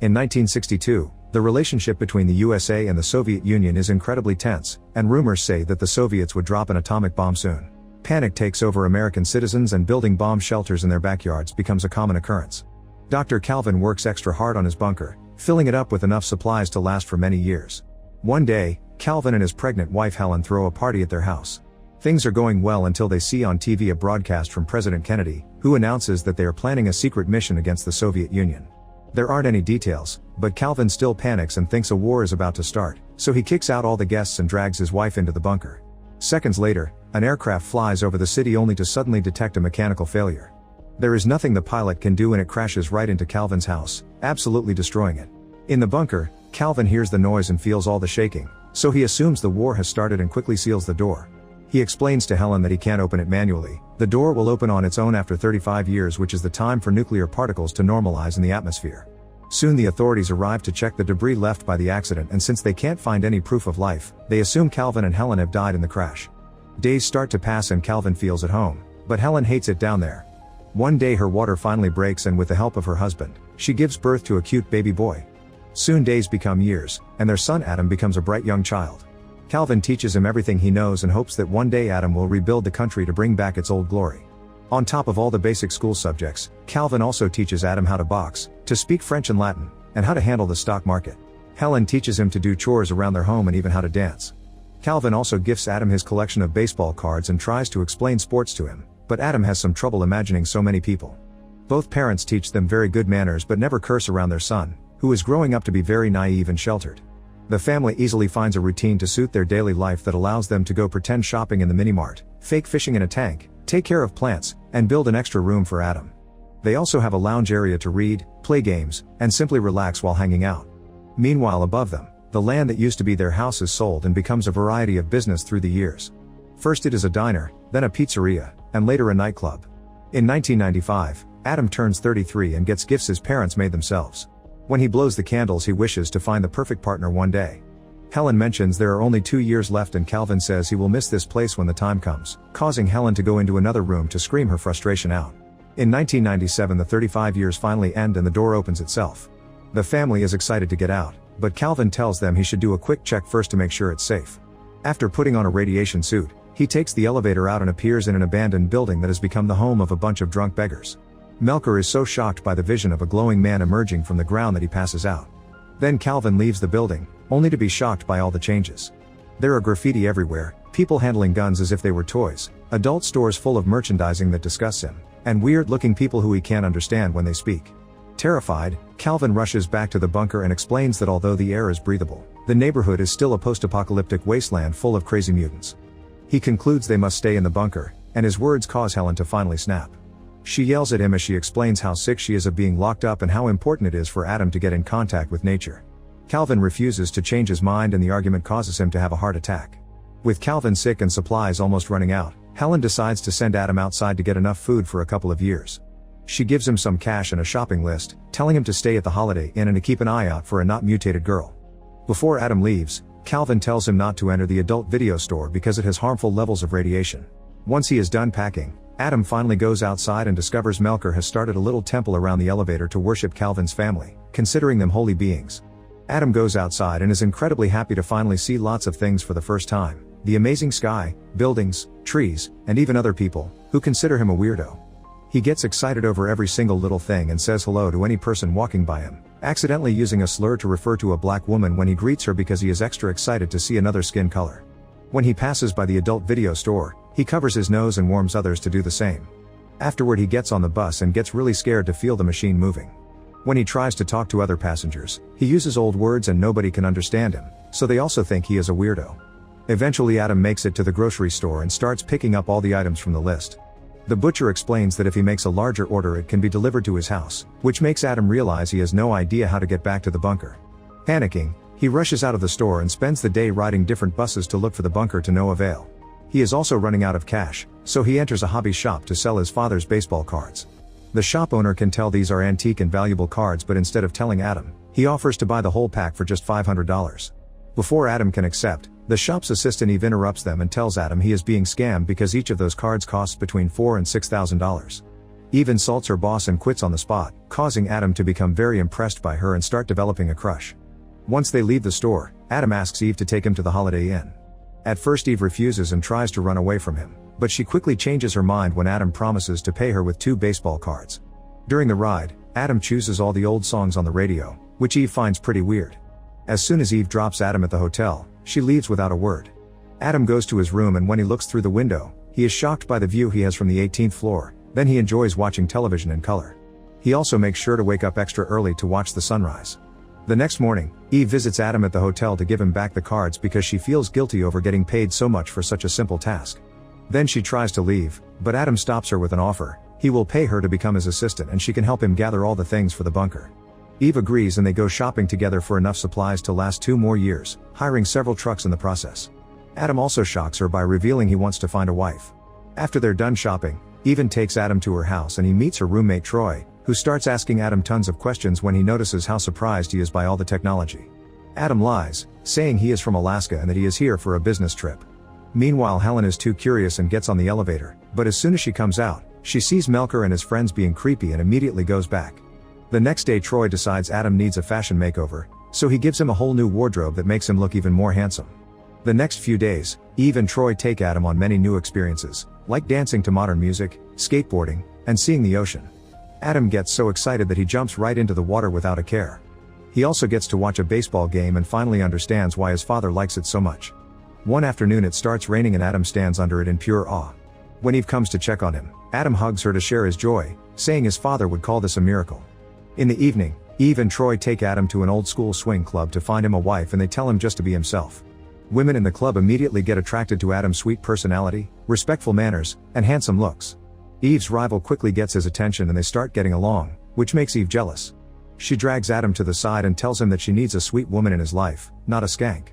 In 1962, the relationship between the USA and the Soviet Union is incredibly tense, and rumors say that the Soviets would drop an atomic bomb soon. Panic takes over American citizens and building bomb shelters in their backyards becomes a common occurrence. Dr. Calvin works extra hard on his bunker, filling it up with enough supplies to last for many years. One day, Calvin and his pregnant wife Helen throw a party at their house. Things are going well until they see on TV a broadcast from President Kennedy, who announces that they are planning a secret mission against the Soviet Union. There aren't any details, but Calvin still panics and thinks a war is about to start, so he kicks out all the guests and drags his wife into the bunker. Seconds later, an aircraft flies over the city only to suddenly detect a mechanical failure. There is nothing the pilot can do and it crashes right into Calvin's house, absolutely destroying it. In the bunker, Calvin hears the noise and feels all the shaking, so he assumes the war has started and quickly seals the door. He explains to Helen that he can't open it manually. The door will open on its own after 35 years, which is the time for nuclear particles to normalize in the atmosphere. Soon the authorities arrive to check the debris left by the accident, and since they can't find any proof of life, they assume Calvin and Helen have died in the crash. Days start to pass and Calvin feels at home, but Helen hates it down there. One day her water finally breaks and with the help of her husband, she gives birth to a cute baby boy. Soon days become years, and their son Adam becomes a bright young child. Calvin teaches him everything he knows and hopes that one day Adam will rebuild the country to bring back its old glory. On top of all the basic school subjects, Calvin also teaches Adam how to box, to speak French and Latin, and how to handle the stock market. Helen teaches him to do chores around their home and even how to dance. Calvin also gifts Adam his collection of baseball cards and tries to explain sports to him, but Adam has some trouble imagining so many people. Both parents teach them very good manners but never curse around their son, who is growing up to be very naive and sheltered. The family easily finds a routine to suit their daily life that allows them to go pretend shopping in the mini-mart, fake fishing in a tank, take care of plants, and build an extra room for Adam. They also have a lounge area to read, play games, and simply relax while hanging out. Meanwhile, above them, the land that used to be their house is sold and becomes a variety of business through the years. First it is a diner, then a pizzeria, and later a nightclub. In 1995, Adam turns 33 and gets gifts his parents made themselves. When he blows the candles, he wishes to find the perfect partner one day. Helen mentions there are only 2 years left and Calvin says he will miss this place when the time comes, causing Helen to go into another room to scream her frustration out. In 1997 the 35 years finally end and the door opens itself. The family is excited to get out, but Calvin tells them he should do a quick check first to make sure it's safe. After putting on a radiation suit, he takes the elevator out and appears in an abandoned building that has become the home of a bunch of drunk beggars. Melker is so shocked by the vision of a glowing man emerging from the ground that he passes out. Then Calvin leaves the building, only to be shocked by all the changes. There are graffiti everywhere, people handling guns as if they were toys, adult stores full of merchandising that disgusts him, and weird-looking people who he can't understand when they speak. Terrified, Calvin rushes back to the bunker and explains that although the air is breathable, the neighborhood is still a post-apocalyptic wasteland full of crazy mutants. He concludes they must stay in the bunker, and his words cause Helen to finally snap. She yells at him as she explains how sick she is of being locked up and how important it is for Adam to get in contact with nature. Calvin refuses to change his mind and the argument causes him to have a heart attack. With Calvin sick and supplies almost running out, Helen decides to send Adam outside to get enough food for a couple of years. She gives him some cash and a shopping list, telling him to stay at the Holiday Inn and to keep an eye out for a not mutated girl. Before Adam leaves, Calvin tells him not to enter the adult video store because it has harmful levels of radiation. Once he is done packing, Adam finally goes outside and discovers Melker has started a little temple around the elevator to worship Calvin's family, considering them holy beings. Adam goes outside and is incredibly happy to finally see lots of things for the first time, the amazing sky, buildings, trees, and even other people, who consider him a weirdo. He gets excited over every single little thing and says hello to any person walking by him, accidentally using a slur to refer to a black woman when he greets her because he is extra excited to see another skin color. When he passes by the adult video store, he covers his nose and warns others to do the same. Afterward he gets on the bus and gets really scared to feel the machine moving. When he tries to talk to other passengers, he uses old words and nobody can understand him, so they also think he is a weirdo. Eventually Adam makes it to the grocery store and starts picking up all the items from the list. The butcher explains that if he makes a larger order it can be delivered to his house, which makes Adam realize he has no idea how to get back to the bunker. Panicking, he rushes out of the store and spends the day riding different buses to look for the bunker to no avail. He is also running out of cash, so he enters a hobby shop to sell his father's baseball cards. The shop owner can tell these are antique and valuable cards, but instead of telling Adam, he offers to buy the whole pack for just $500. Before Adam can accept, the shop's assistant Eve interrupts them and tells Adam he is being scammed because each of those cards costs between $4,000 and $6,000. Eve insults her boss and quits on the spot, causing Adam to become very impressed by her and start developing a crush. Once they leave the store, Adam asks Eve to take him to the Holiday Inn. At first Eve refuses and tries to run away from him, but she quickly changes her mind when Adam promises to pay her with 2 baseball cards. During the ride, Adam chooses all the old songs on the radio, which Eve finds pretty weird. As soon as Eve drops Adam at the hotel, she leaves without a word. Adam goes to his room and when he looks through the window, he is shocked by the view he has from the 18th floor, then he enjoys watching television in color. He also makes sure to wake up extra early to watch the sunrise. The next morning, Eve visits Adam at the hotel to give him back the cards because she feels guilty over getting paid so much for such a simple task. Then she tries to leave, but Adam stops her with an offer. He will pay her to become his assistant and she can help him gather all the things for the bunker. Eve agrees and they go shopping together for enough supplies to last 2 more years, hiring several trucks in the process. Adam also shocks her by revealing he wants to find a wife. After they're done shopping, Eve takes Adam to her house and he meets her roommate Troy, who starts asking Adam tons of questions when he notices how surprised he is by all the technology. Adam lies, saying he is from Alaska and that he is here for a business trip. Meanwhile Helen is too curious and gets on the elevator, but as soon as she comes out, she sees Melker and his friends being creepy and immediately goes back. The next day Troy decides Adam needs a fashion makeover, so he gives him a whole new wardrobe that makes him look even more handsome. The next few days, Eve and Troy take Adam on many new experiences, like dancing to modern music, skateboarding, and seeing the ocean. Adam gets so excited that he jumps right into the water without a care. He also gets to watch a baseball game and finally understands why his father likes it so much. One afternoon it starts raining and Adam stands under it in pure awe. When Eve comes to check on him, Adam hugs her to share his joy, saying his father would call this a miracle. In the evening, Eve and Troy take Adam to an old school swing club to find him a wife and they tell him just to be himself. Women in the club immediately get attracted to Adam's sweet personality, respectful manners, and handsome looks. Eve's rival quickly gets his attention and they start getting along, which makes Eve jealous. She drags Adam to the side and tells him that she needs a sweet woman in his life, not a skank.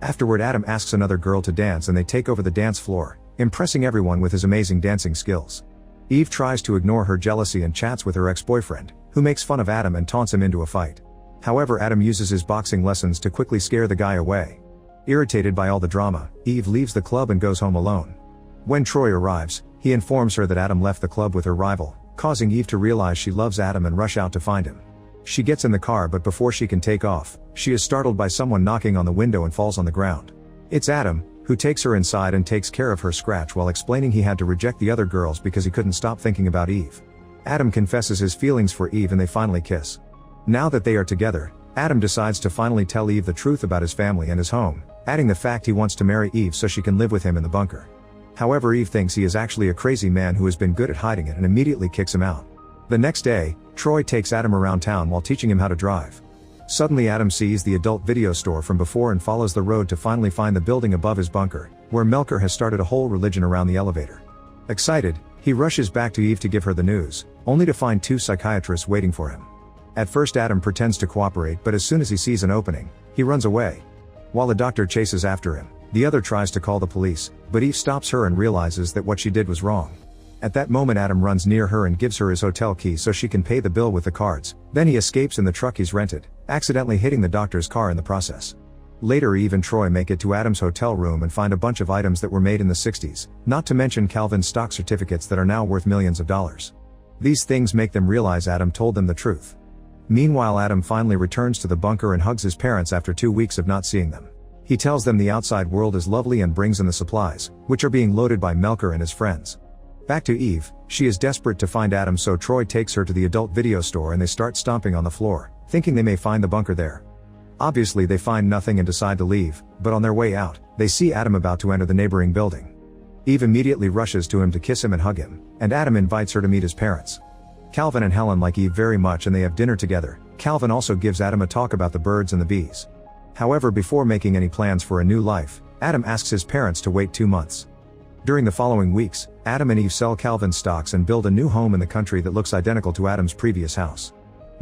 Afterward Adam asks another girl to dance and they take over the dance floor, impressing everyone with his amazing dancing skills. Eve tries to ignore her jealousy and chats with her ex-boyfriend, who makes fun of Adam and taunts him into a fight. However, Adam uses his boxing lessons to quickly scare the guy away. Irritated by all the drama, Eve leaves the club and goes home alone. When Troy arrives, he informs her that Adam left the club with her rival, causing Eve to realize she loves Adam and rush out to find him. She gets in the car but before she can take off, she is startled by someone knocking on the window and falls on the ground. It's Adam, who takes her inside and takes care of her scratch while explaining he had to reject the other girls because he couldn't stop thinking about Eve. Adam confesses his feelings for Eve and they finally kiss. Now that they are together, Adam decides to finally tell Eve the truth about his family and his home, adding the fact he wants to marry Eve so she can live with him in the bunker. However, Eve thinks he is actually a crazy man who has been good at hiding it and immediately kicks him out. The next day, Troy takes Adam around town while teaching him how to drive. Suddenly Adam sees the adult video store from before and follows the road to finally find the building above his bunker, where Melker has started a whole religion around the elevator. Excited, he rushes back to Eve to give her the news, only to find 2 psychiatrists waiting for him. At first Adam pretends to cooperate but as soon as he sees an opening, he runs away. While the doctor chases after him, the other tries to call the police, but Eve stops her and realizes that what she did was wrong. At that moment Adam runs near her and gives her his hotel key so she can pay the bill with the cards, then he escapes in the truck he's rented, accidentally hitting the doctor's car in the process. Later Eve and Troy make it to Adam's hotel room and find a bunch of items that were made in the 60s, not to mention Calvin's stock certificates that are now worth millions of dollars. These things make them realize Adam told them the truth. Meanwhile Adam finally returns to the bunker and hugs his parents after 2 weeks of not seeing them. He tells them the outside world is lovely and brings in the supplies, which are being loaded by Melker and his friends. Back to Eve, she is desperate to find Adam so Troy takes her to the adult video store and they start stomping on the floor, thinking they may find the bunker there. Obviously they find nothing and decide to leave, but on their way out, they see Adam about to enter the neighboring building. Eve immediately rushes to him to kiss him and hug him, and Adam invites her to meet his parents. Calvin and Helen like Eve very much and they have dinner together. Calvin also gives Adam a talk about the birds and the bees. However, before making any plans for a new life, Adam asks his parents to wait 2 months. During the following weeks, Adam and Eve sell Calvin's stocks and build a new home in the country that looks identical to Adam's previous house.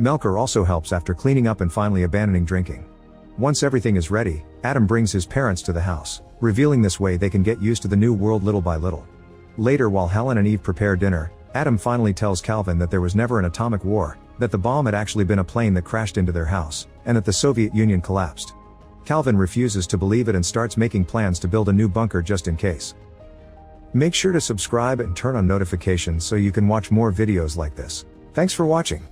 Melker also helps after cleaning up and finally abandoning drinking. Once everything is ready, Adam brings his parents to the house, revealing this way they can get used to the new world little by little. Later, while Helen and Eve prepare dinner, Adam finally tells Calvin that there was never an atomic war, that the bomb had actually been a plane that crashed into their house, and that the Soviet Union collapsed. Calvin refuses to believe it and starts making plans to build a new bunker just in case. Make sure to subscribe and turn on notifications so you can watch more videos like this. Thanks for watching.